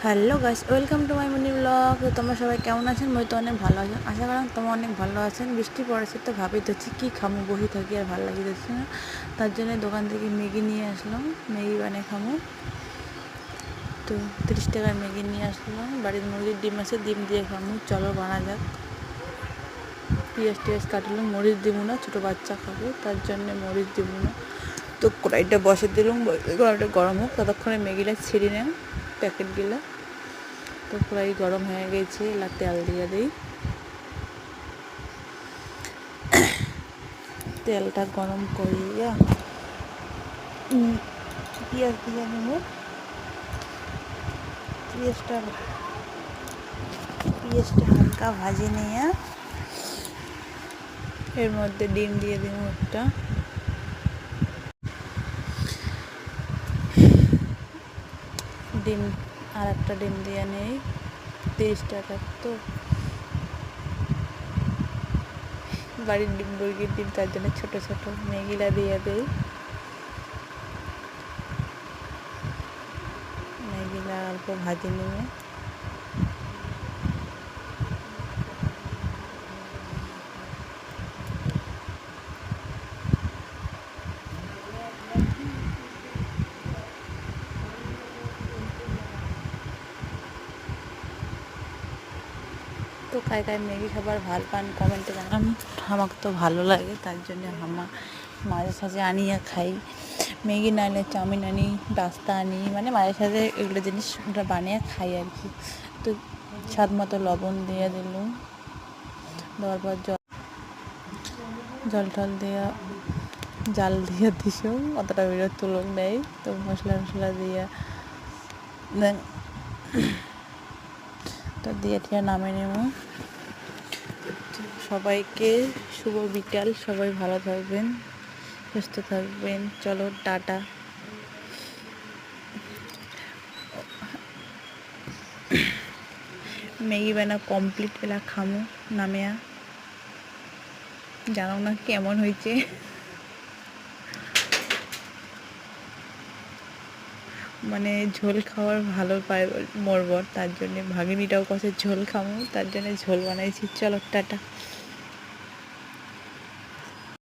Hello guys, welcome to my mini blog. তো তোমরা সবাই কেমন আছেন? মই তো অনেক ভালো আছেন, আশা করেন তোমরা অনেক ভালো আছেন। বৃষ্টি পড়েছে তো ভাবি ধরছি কী খামো, বহি থাকি আর ভালো লাগে যাচ্ছে না। তার জন্য দোকান থেকে ম্যাগি নিয়ে আসলাম, ম্যাগি বানিয়ে খামো। তো 30 টাকার ম্যাগি নিয়ে আসলাম। বাড়ির মুরগির ডিম আছে, ডিম দিয়ে খামো, চলো বানা যাক। পেঁয়াজ কাটলাম, মরিচ দিব না, ছোটো বাচ্চা খাবে তার জন্য মরিচ দিব না। তো কড়াইটা বসে দিলাম, কড়াইটা গরম হোক, ততক্ষণে ম্যাগিটা ছিঁড়ে নেন প্যাকেটগুলো। তো কড়াই গরম হয়ে গেছে, তেল দিয়ে দিই। তেলটা গরম করিয়া পেঁয়াজ দিয়ে নেব। পেঁয়াজটা হালকা ভাজে নিয়ে এর মধ্যে ডিম দিয়ে দিব একটা। ডিম আর একটা ডিম দিয়ে নেই। 30 টাকা তো বাড়ির ডিম, মুরগির ডিম, তার জন্য ছোটো ছোটো ম্যাগিটা দিয়ে দেই। ম্যাগিটা অল্প ভাজি নিয়ে তো কায় ম্যাগি খাবার ভাল পান কমেন্টে জানান। আমাকে তো ভালো লাগে, তার জন্য আমার মাঝে সাঝে আনিয়া খাই। ম্যাগি না আনলে চাউমিন আনি, পাস্তা আনি, মানে মাঝে সাঝে এগুলো জিনিস বানিয়ে খাই আর কি। তো স্বাদ মতো লবণ দিয়ে দিলাম, দেওয়ার পর জল টল দেওয়া, জাল দিয়ে দিস, অতটা বিরক্ত লোক নেই। তো মশলা দিয়ে দেন, তো দিয়ে নামিয়ে নেব। সবাইকে শুভ বিকাল, সবাই ভালো থাকবেন, সুস্থ থাকবেন। চলো টাটা। ম্যাগি বানা কমপ্লিট, এলা খামো নামিয়া। জানো না কেমন হয়েছে। মানে ঝোল খাওয়ার ভালো পায় মোর বর, তার জন্যে ভাগিনীটাও কষে ঝোল খামো, তার জন্য ঝোল বানাইছি। চলো টাটা।